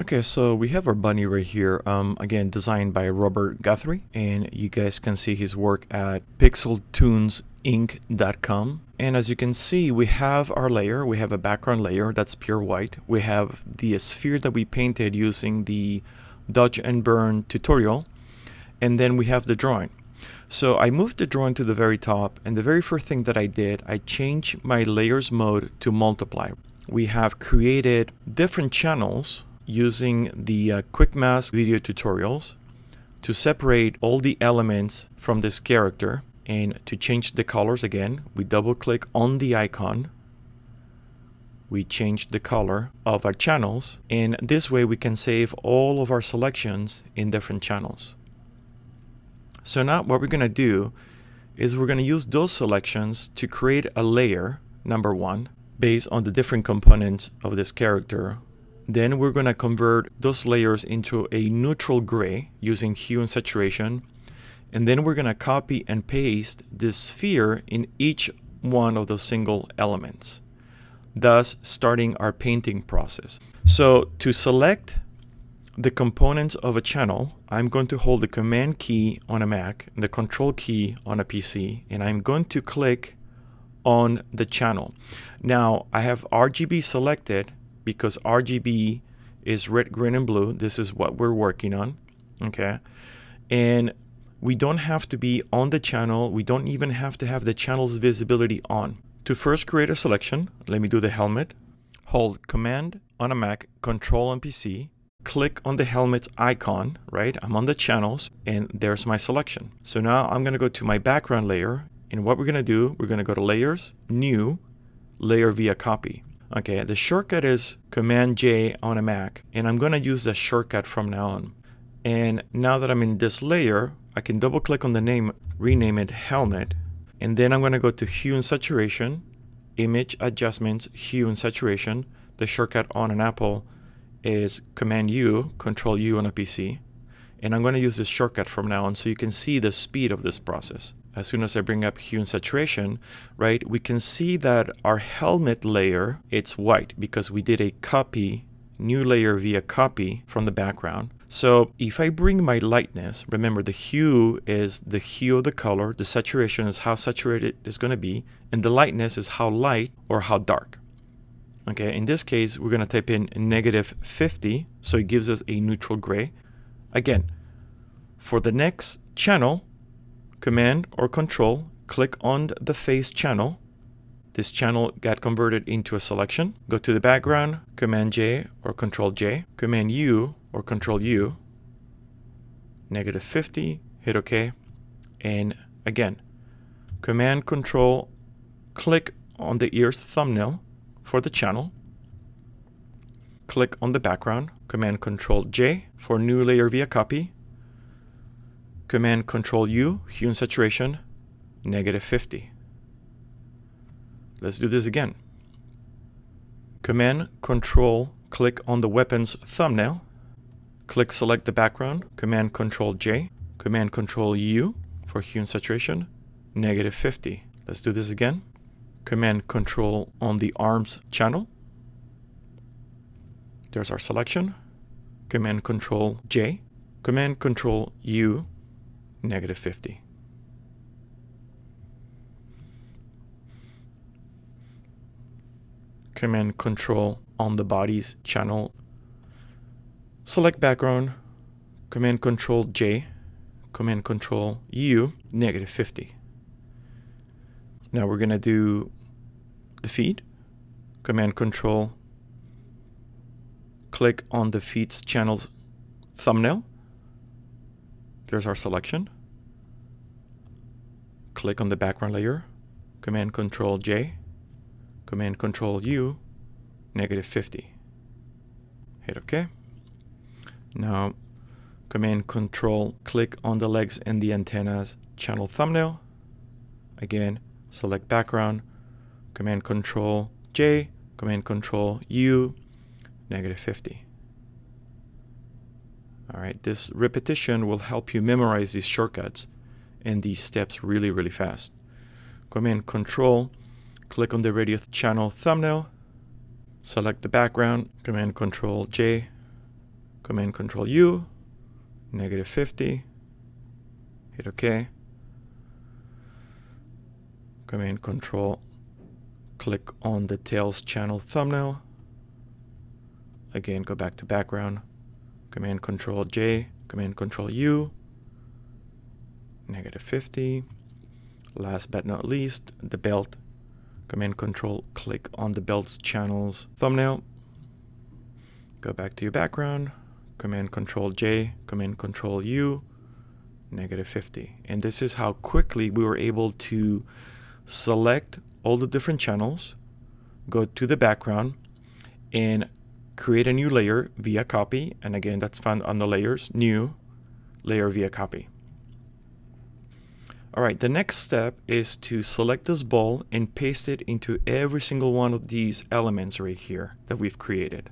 Okay, so we have our bunny right here, again designed by Robert Guthrie, and you guys can see his work at pixeltoonsinc.com. And as you can see, we have our layer, we have a background layer that's pure white. We have the sphere that we painted using the dodge and burn tutorial, and then we have the drawing. So I moved the drawing to the very top, and the very first thing that I did, I changed my layers mode to multiply. We have created different channels using the quick mask video tutorials to separate all the elements from this character. And to change the colors again, we double click on the icon, we change the color of our channels, and this way we can save all of our selections in different channels. So now what we're going to do is we're going to use those selections to create a layer, number one, based on the different components of this character. Then we're going to convert those layers into a neutral gray using hue and saturation. And then we're going to copy and paste this sphere in each one of those single elements, thus starting our painting process. So to select the components of a channel, I'm going to hold the Command key on a Mac and the Control key on a PC, and I'm going to click on the channel. Now I have RGB selected because RGB is red, green, and blue. This is what we're working on, okay? And we don't have to be on the channel. We don't even have to have the channel's visibility on. To first create a selection, let me do the helmet. Hold Command on a Mac, Control on PC, click on the helmet's icon, right? I'm on the channels, and there's my selection. So now I'm gonna go to my background layer, and what we're gonna do, we're gonna go to Layers, New, Layer via Copy. Okay, the shortcut is Command J on a Mac, and I'm gonna use the shortcut from now on. And now that I'm in this layer, I can double click on the name, rename it Helmet, and then I'm gonna go to Hue and Saturation, Image Adjustments, Hue and Saturation. The shortcut on an Apple is Command U, Control U on a PC. And I'm gonna use this shortcut from now on so you can see the speed of this process. As soon as I bring up hue and saturation, right, we can see that our helmet layer, it's white because we did a copy, new layer via copy from the background. So if I bring my lightness, remember the hue is the hue of the color, the saturation is how saturated it's gonna be, and the lightness is how light or how dark. Okay, in this case, we're gonna type in -50, so it gives us a neutral gray. Again, for the next channel, Command or Control, click on the face channel. This channel got converted into a selection. Go to the background, Command J or Control J, Command U or Control U, -50, hit OK. And again, Command Control, click on the ear's thumbnail for the channel. Click on the background, Command Control J for new layer via copy. Command Control U, hue and saturation, -50. Let's do this again. Command Control, click on the weapon's thumbnail. Click select the background, Command Control J, Command Control U for hue and saturation, -50. Let's do this again. Command Control on the arms channel. There's our selection. Command Control J, Command Control U, -50. Command Control on the body's channel. Select background, Command Control J, Command Control U, -50. Now we're gonna do the feet. Command Control, click on the feet's channel's thumbnail. There's our selection. Click on the background layer, Command Control J, Command Control U, -50. Hit OK. Now, Command Control, click on the legs and the antennas channel thumbnail. Again, select background, Command Control J, Command Control U, -50. All right, this repetition will help you memorize these shortcuts and these steps really, really fast. Command Control, click on the radio channel thumbnail, select the background, Command Control J, Command Control U, -50, hit OK. Command Control, click on the Tails channel thumbnail. Again, go back to background. Command Control J, Command Control U, -50. Last but not least, the belt. Command Control, click on the belt's channels thumbnail. Go back to your background. Command Control J, Command Control U, -50. And this is how quickly we were able to select all the different channels, go to the background, and create a new layer via copy. And again, that's found on the layers, new layer via copy. All right, the next step is to select this ball and paste it into every single one of these elements right here that we've created.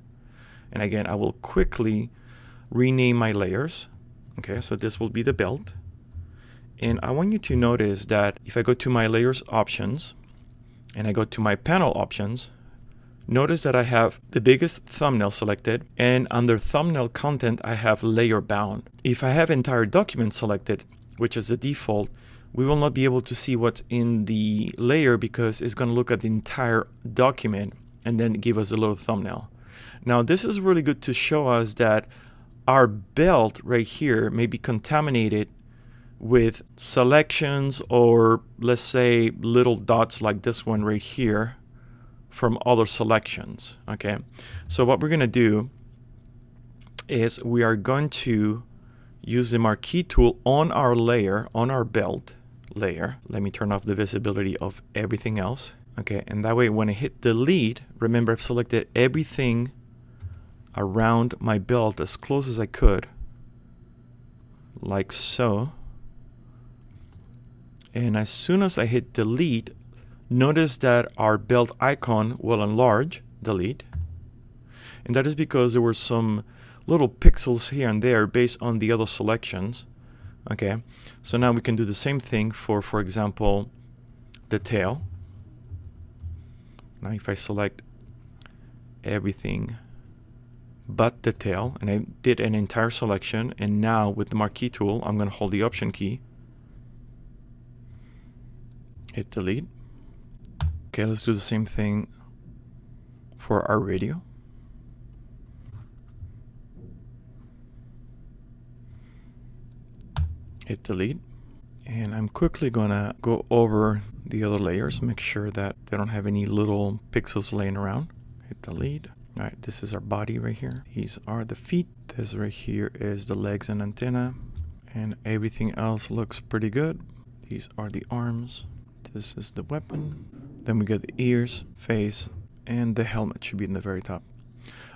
And again, I will quickly rename my layers. Okay, so this will be the belt. And I want you to notice that if I go to my layers options and I go to my panel options, notice that I have the biggest thumbnail selected, and under thumbnail content, I have layer bound. If I have entire document selected, which is the default, we will not be able to see what's in the layer because it's going to look at the entire document and then give us a little thumbnail. Now, this is really good to show us that our belt right here may be contaminated with selections, or let's say little dots like this one right here from other selections. Okay, so what we're going to do is we are going to use the marquee tool on our layer, on our belt layer. Let me turn off the visibility of everything else. Okay, and that way when I hit delete, remember I've selected everything around my belt as close as I could, like so. And as soon as I hit delete, notice that our belt icon will enlarge, delete. And that is because there were some little pixels here and there based on the other selections. Okay, so now we can do the same thing for example, the tail. Now if I select everything but the tail, and I did an entire selection, and now with the marquee tool, I'm going to hold the option key, hit delete. Okay, let's do the same thing for our radio. Hit delete. And I'm quickly gonna go over the other layers, make sure that they don't have any little pixels laying around. Hit delete. All right, this is our body right here. These are the feet. This right here is the legs and antenna. And everything else looks pretty good. These are the arms. This is the weapon. Then we get the ears, face, and the helmet should be in the very top.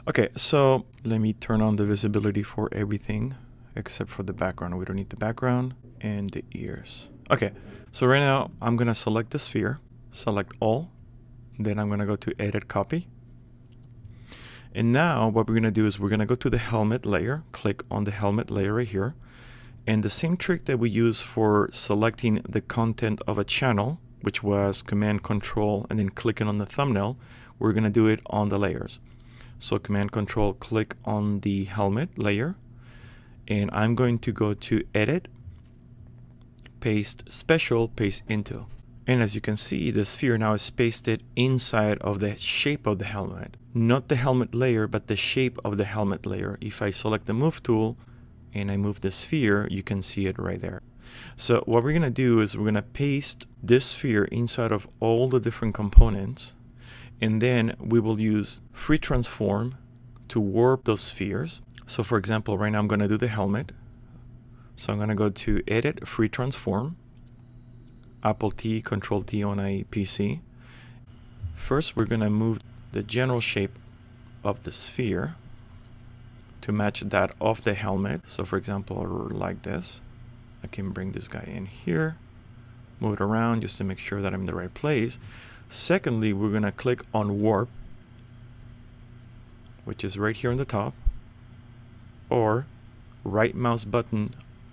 Okay, so let me turn on the visibility for everything except for the background. We don't need the background and the ears. Okay, so right now I'm gonna select the sphere, select all, then I'm gonna go to edit copy. And now what we're gonna do is we're gonna go to the helmet layer, click on the helmet layer right here. And the same trick that we use for selecting the content of a channel, which was Command Control and then clicking on the thumbnail, we're gonna do it on the layers. So Command Control, click on the helmet layer, and I'm going to go to edit, paste special, paste into. And as you can see, the sphere now is pasted inside of the shape of the helmet. Not the helmet layer, but the shape of the helmet layer. If I select the move tool and I move the sphere, you can see it right there. So what we're gonna do is we're gonna paste this sphere inside of all the different components, and then we will use free transform to warp those spheres. So for example, right now I'm gonna do the helmet. So I'm gonna go to edit, free transform, Apple T, Control T on a PC. First, we're gonna move the general shape of the sphere to match that of the helmet. So for example, like this, I can bring this guy in here, move it around just to make sure that I'm in the right place. Secondly, we're gonna click on warp, which is right here on the top, or right mouse button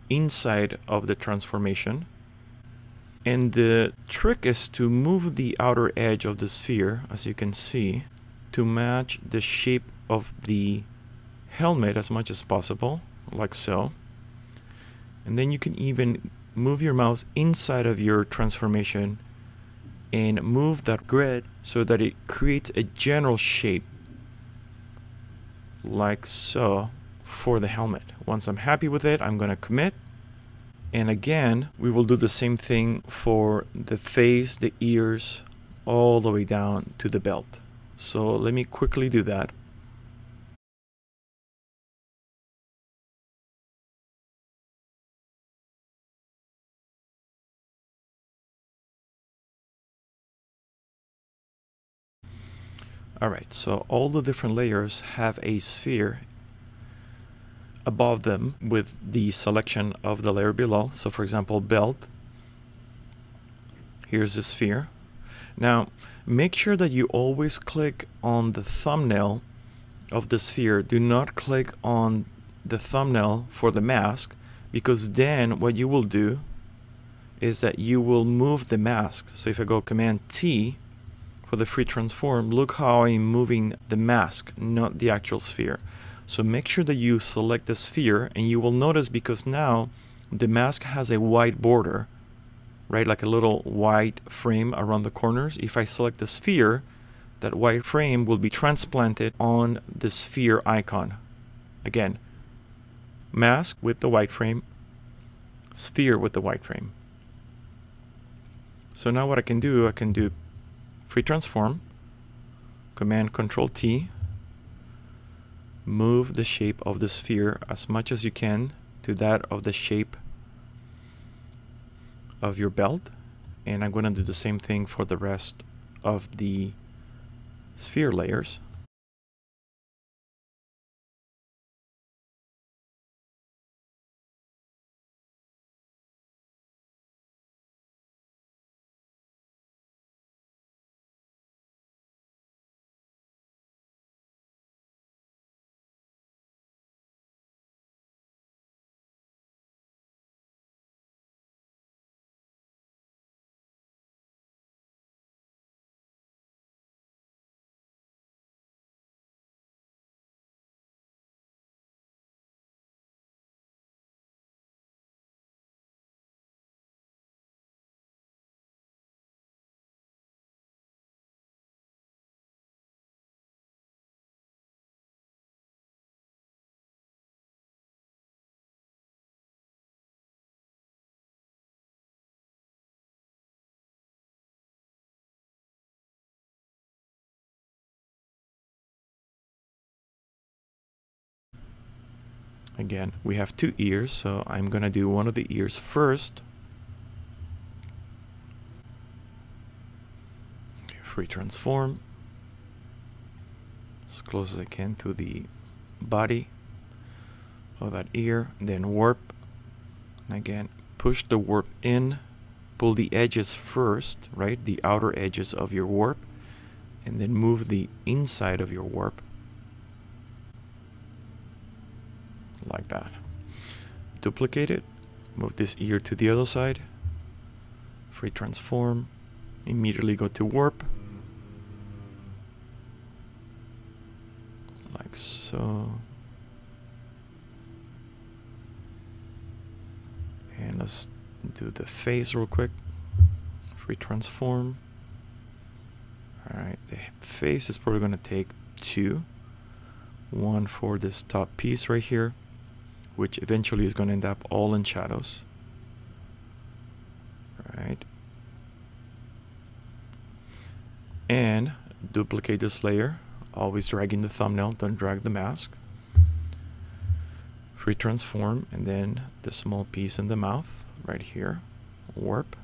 inside of the transformation. And the trick is to move the outer edge of the sphere, as you can see, to match the shape of the helmet as much as possible, like so. And then you can even move your mouse inside of your transformation and move that grid so that it creates a general shape, like so, for the helmet. Once I'm happy with it, I'm going to commit. And again, we will do the same thing for the face, the ears, all the way down to the belt. So let me quickly do that. Alright, so all the different layers have a sphere above them with the selection of the layer below. So for example, belt, here's the sphere. Now make sure that you always click on the thumbnail of the sphere. Do not click on the thumbnail for the mask, because then what you will do is that you will move the mask. So if I go Command T for the free transform, look how I'm moving the mask, not the actual sphere. So make sure that you select the sphere, and you will notice, because now the mask has a white border, right, like a little white frame around the corners. If I select the sphere, that white frame will be transplanted on the sphere icon. Again, mask with the white frame, sphere with the white frame. So now what I can do free transform, Command Control T, move the shape of the sphere as much as you can to that of the shape of your belt. And I'm going to do the same thing for the rest of the sphere layers. Again, we have two ears, so I'm going to do one of the ears first. Okay, free transform. As close as I can to the body of that ear, then warp. And again, push the warp in, pull the edges first, right? The outer edges of your warp, and then move the inside of your warp. Like that. Duplicate it, move this ear to the other side, free transform, immediately go to warp, like so. And let's do the face real quick, free transform. Alright, the face is probably going to take two. One for this top piece right here, which eventually is going to end up all in shadows. Right. And duplicate this layer, always dragging the thumbnail, don't drag the mask. Free transform, and then the small piece in the mouth right here, warp.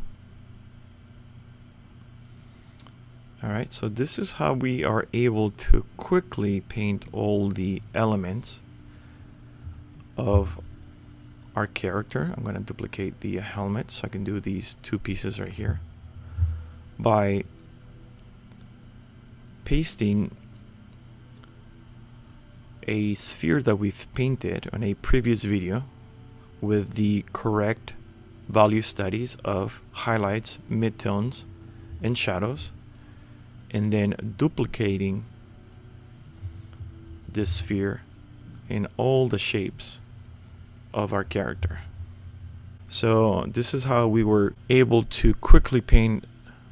Alright, so this is how we are able to quickly paint all the elements of our character. I'm going to duplicate the helmet so I can do these two pieces right here by pasting a sphere that we've painted on a previous video with the correct value studies of highlights, midtones, and shadows, and then duplicating this sphere in all the shapes of our character. So this is how we were able to quickly paint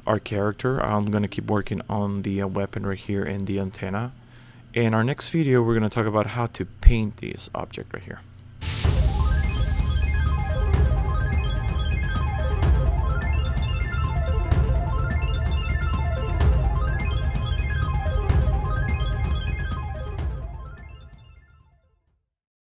our character. I'm going to keep working on the weapon right here and the antenna. In our next video, we're going to talk about how to paint this object right here.